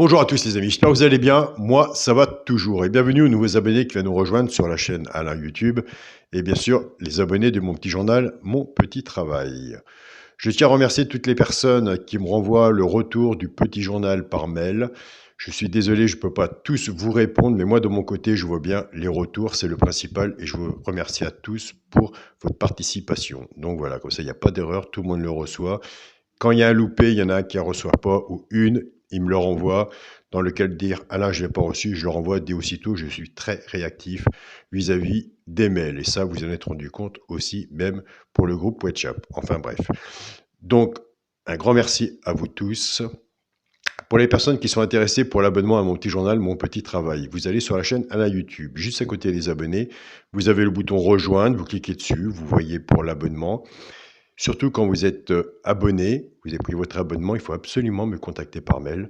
Bonjour à tous les amis, j'espère que vous allez bien. Moi, ça va toujours. Et bienvenue aux nouveaux abonnés qui viennent nous rejoindre sur la chaîne Alain YouTube. Et bien sûr, les abonnés de mon petit journal, Mon Petit Travail. Je tiens à remercier toutes les personnes qui me renvoient le retour du petit journal par mail. Je suis désolé, je ne peux pas tous vous répondre, mais moi de mon côté, je vois bien les retours, c'est le principal. Et je vous remercie à tous pour votre participation. Donc voilà, comme ça, il n'y a pas d'erreur, tout le monde le reçoit. Quand il y a un loupé, il y en a un qui ne reçoit pas ou une, il me le renvoie, dans lequel dire «Ah là, je ne l'ai pas reçu», je le renvoie dès aussitôt, je suis très réactif vis-à-vis des mails. Et ça, vous en êtes rendu compte aussi, même pour le groupe WhatsApp. Enfin bref. Donc, un grand merci à vous tous. Pour les personnes qui sont intéressées pour l'abonnement à mon petit journal, Mon Petit Travail, vous allez sur la chaîne Alain YouTube. Juste à côté des abonnés, vous avez le bouton «Rejoindre», vous cliquez dessus, vous voyez pour l'abonnement. Surtout quand vous êtes abonné, vous avez pris votre abonnement, il faut absolument me contacter par mail,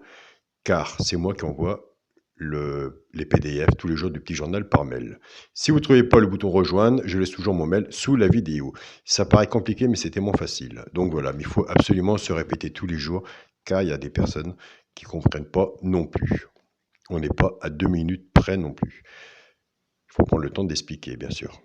car c'est moi qui envoie les PDF tous les jours du petit journal par mail. Si vous ne trouvez pas le bouton rejoindre, je laisse toujours mon mail sous la vidéo. Ça paraît compliqué, mais c'est tellement facile. Donc voilà, mais il faut absolument se répéter tous les jours, car il y a des personnes qui ne comprennent pas non plus. On n'est pas à 2 minutes près non plus. Il faut prendre le temps d'expliquer, bien sûr.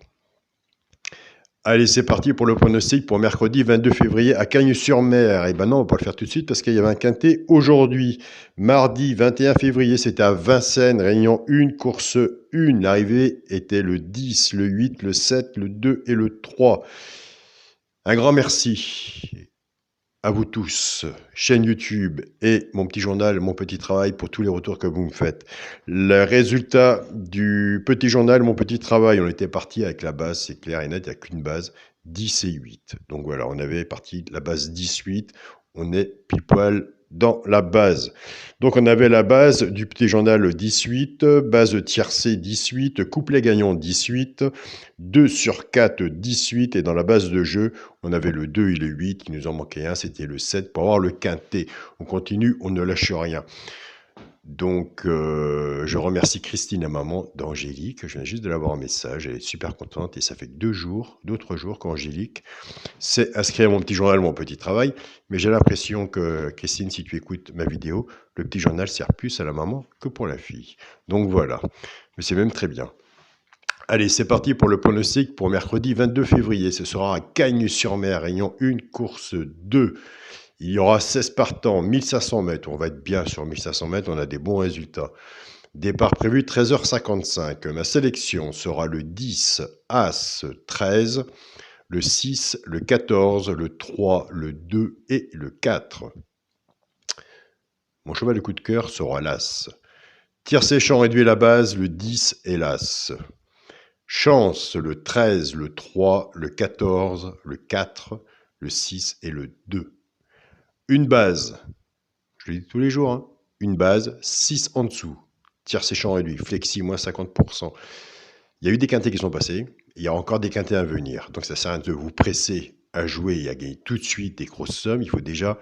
Allez, c'est parti pour le pronostic pour mercredi 22 février à Cagnes-sur-Mer. Et ben non, on va pas le faire tout de suite parce qu'il y avait un quintet aujourd'hui. Mardi 21 février, c'était à Vincennes, réunion 1, course 1. L'arrivée était le 10, le 8, le 7, le 2 et le 3. Un grand merci à vous tous, chaîne YouTube et mon petit journal, Mon Petit Travail, pour tous les retours que vous me faites. Le résultat du petit journal, Mon Petit Travail, on était parti avec la base, c'est clair et net, il n'y a qu'une base, 10 et 8. Donc voilà, on avait parti de la base 18, on est pile poil dans la base. Donc on avait la base du petit journal 18, base tiercée 18, couplet gagnant 18, 2 sur 4 18, et dans la base de jeu, on avait le 2 et le 8, il nous en manquait un, c'était le 7 pour avoir le quintet. On continue, on ne lâche rien. Donc, je remercie Christine, la maman d'Angélique. Je viens juste de l'avoir en message. Elle est super contente et ça fait 2 jours, d'autres jours qu'Angélique s'est inscrite à mon petit journal, Mon Petit Travail. Mais j'ai l'impression que, Christine, si tu écoutes ma vidéo, le petit journal sert plus à la maman que pour la fille. Donc voilà. Mais c'est même très bien. Allez, c'est parti pour le pronostic pour mercredi 22 février. Ce sera à Cagnes-sur-Mer, réunion 1, course 2. Il y aura 16 partants, 1500 mètres. On va être bien sur 1500 mètres, on a des bons résultats. Départ prévu 13h55. Ma sélection sera le 10, As, 13, le 6, le 14, le 3, le 2 et le 4. Mon cheval de coup de cœur sera l'As. Tiercé champ réduit la base, le 10 et l'As. Chance, le 13, le 3, le 14, le 4, le 6 et le 2. Une base, je le dis tous les jours, hein, une base, 6 en dessous. Tiercé champ réduit, flexi, moins 50%. Il y a eu des quintets qui sont passés, il y a encore des quintets à venir. Donc ça sert à rien de vous presser à jouer et à gagner tout de suite des grosses sommes. Il faut déjà,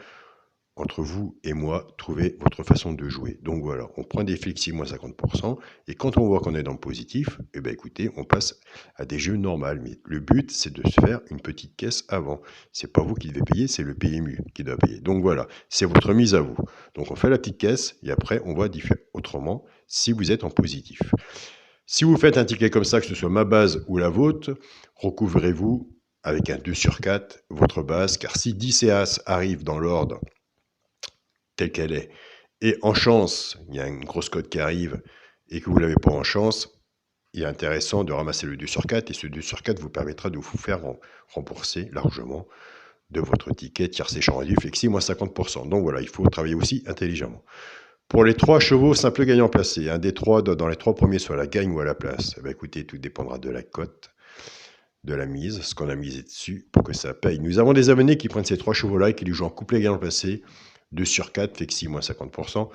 entre vous et moi, trouver votre façon de jouer. Donc voilà, on prend des flexi moins 50%, et quand on voit qu'on est dans le positif, eh ben écoutez, on passe à des jeux normaux. Mais le but, c'est de se faire une petite caisse avant. C'est pas vous qui devez payer, c'est le PMU qui doit payer. Donc voilà, c'est votre mise à vous. Donc on fait la petite caisse, et après, on va autrement si vous êtes en positif. Si vous faites un ticket comme ça, que ce soit ma base ou la vôtre, recouvrez-vous avec un 2 sur 4, votre base, car si 10 et As arrivent dans l'ordre telle qu'elle est, et en chance, il y a une grosse cote qui arrive, et que vous ne l'avez pas en chance, il est intéressant de ramasser le 2 sur 4, et ce 2 sur 4 vous permettra de vous faire rembourser largement de votre ticket tiercé champ réduit flexi moins 50%. Donc voilà, il faut travailler aussi intelligemment. Pour les 3 chevaux, simple gagnant placé, un des 3 dans les 3 premiers soit la gagne ou à la place. Eh bien, écoutez, tout dépendra de la cote, de la mise, ce qu'on a misé dessus pour que ça paye. Nous avons des abonnés qui prennent ces 3 chevaux-là et qui les jouent en couplet gagnant placé, 2 sur 4, flexi moins 50%.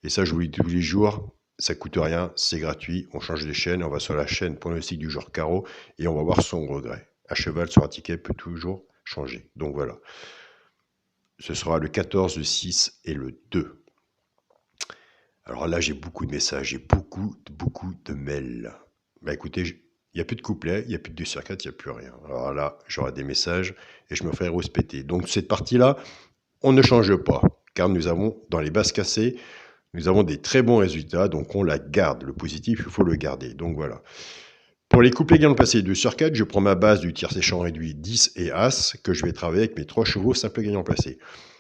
Et ça, je vous le dis tous les jours, ça ne coûte rien, c'est gratuit. On change de chaîne, on va sur la chaîne pronostic du jour carreau et on va voir son regret. À cheval sur un ticket peut toujours changer. Donc voilà. Ce sera le 14, le 6 et le 2. Alors là, j'ai beaucoup de messages, j'ai beaucoup de mails. Bah écoutez, il n'y a plus de couplet, il n'y a plus de 2 sur 4, il n'y a plus rien. Alors là, j'aurai des messages et je me ferai rouspéter. Donc cette partie-là, on ne change pas, car nous avons dans les bases cassées, nous avons des très bons résultats, donc on la garde. Le positif, il faut le garder. Donc voilà. Pour les couplets gagnants placés 2 sur 4, je prends ma base du tiercé champ réduit 10 et As, que je vais travailler avec mes 3 chevaux simples gagnants placés.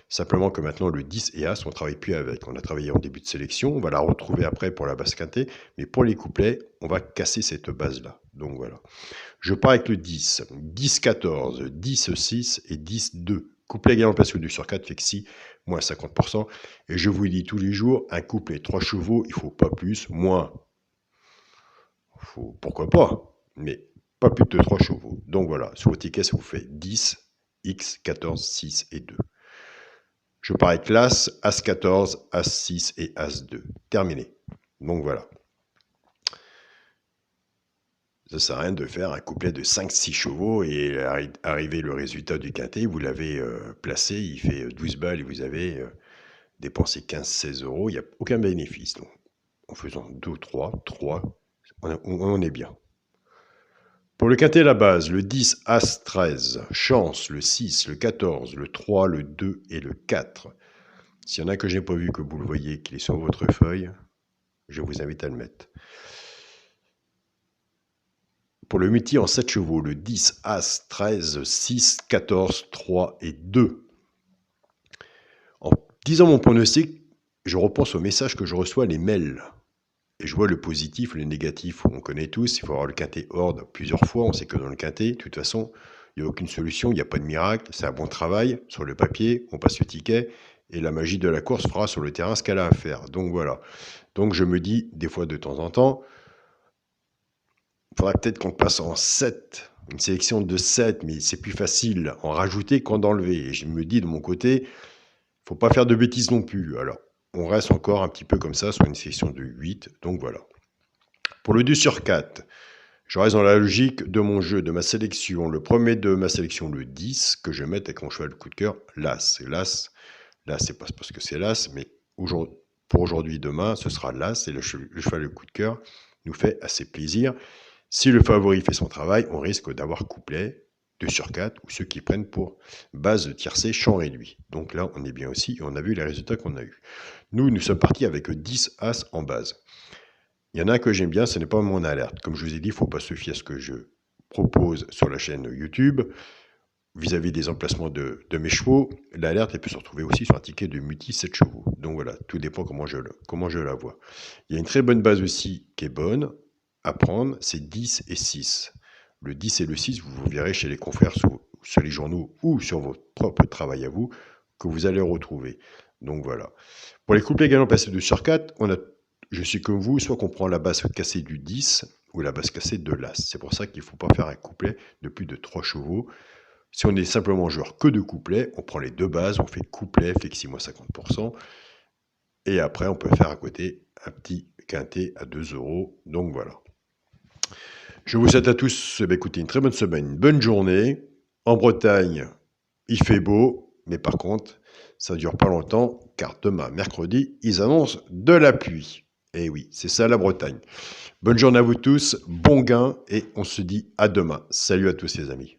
Simplement que maintenant, le 10 et As, on ne travaille plus avec. On a travaillé en début de sélection, on va la retrouver après pour la base quintée, mais pour les couplets, on va casser cette base-là. Donc voilà. Je pars avec le 10, 10-14, 10-6 et 10-2. Couplet gagnant placé 2 sur 4 fait que si, moins 50%. Et je vous dis tous les jours, un couplet 3 chevaux, il ne faut pas plus, moins. Pourquoi pas, mais pas plus de 3 chevaux. Donc voilà, sur vos tickets, ça vous fait 10, X, 14, 6 et 2. Je pars avec l'As, As 14, As 6 et As 2. Terminé. Donc voilà. Ça ne sert à rien de faire un couplet de 5-6 chevaux et arriver le résultat du quintet, vous l'avez placé, il fait 12 balles et vous avez dépensé 15-16 euros, il n'y a aucun bénéfice. Donc, en faisant 2, 3, on est bien. Pour le quintet, la base, le 10, As 13, chance, le 6, le 14, le 3, le 2 et le 4. S'il y en a que je n'ai pas vu, que vous le voyez, qu'il est sur votre feuille, je vous invite à le mettre. Pour le multi en 7 chevaux, le 10, As, 13, 6, 14, 3 et 2. En disant mon pronostic, je repense aux messages que je reçois, les mails. Et je vois le positif, le négatif, on connaît tous, il faut avoir le quintet hors plusieurs fois, on sait que dans le quintet, de toute façon, il n'y a aucune solution, il n'y a pas de miracle, c'est un bon travail, sur le papier, on passe le ticket, et la magie de la course fera sur le terrain ce qu'elle a à faire. Donc voilà. Donc je me dis, des fois de temps en temps, il faudrait peut-être qu'on passe en 7, une sélection de 7, mais c'est plus facile en rajouter qu'en enlever. Et je me dis de mon côté, il ne faut pas faire de bêtises non plus. Alors, on reste encore un petit peu comme ça sur une sélection de 8, donc voilà. Pour le 2 sur 4, je reste dans la logique de mon jeu, de ma sélection. Le premier de ma sélection, le 10, que je vais mettre avec mon cheval de coup de cœur, l'As. L'As, là, c'est pas parce que c'est l'As, mais pour aujourd'hui, demain, ce sera l'As, et le cheval de coup de cœur nous fait assez plaisir. Si le favori fait son travail, on risque d'avoir couplet 2 sur 4 ou ceux qui prennent pour base de tiercé champ réduit. Donc là, on est bien aussi et on a vu les résultats qu'on a eus. Nous sommes partis avec 10 As en base. Il y en a un que j'aime bien, ce n'est pas mon alerte. Comme je vous ai dit, il ne faut pas se fier à ce que je propose sur la chaîne YouTube. Vis-à-vis des emplacements de mes chevaux, l'alerte elle peut se retrouver aussi sur un ticket de multi 7 chevaux. Donc voilà, tout dépend comment je la vois. Il y a une très bonne base aussi qui est bonne à prendre, c'est 10 et 6. Le 10 et le 6, vous verrez chez les confrères sur les journaux ou sur votre propre travail à vous, que vous allez retrouver. Donc voilà. Pour les couplets gagnants placés 2 sur 4, je suis comme vous, soit qu'on prend la base cassée du 10 ou la base cassée de l'As. C'est pour ça qu'il ne faut pas faire un couplet de plus de 3 chevaux. Si on est simplement joueur que de couplets, on prend les deux bases, on fait couplet, flexi moins 50%. Et après, on peut faire à côté un petit quintet à 2 euros. Donc voilà. Je vous souhaite à tous écoutez, une très bonne semaine, une bonne journée. En Bretagne, il fait beau, mais par contre, ça ne dure pas longtemps, car demain, mercredi, ils annoncent de la pluie. Et oui, c'est ça la Bretagne. Bonne journée à vous tous, bon gain, et on se dit à demain. Salut à tous les amis.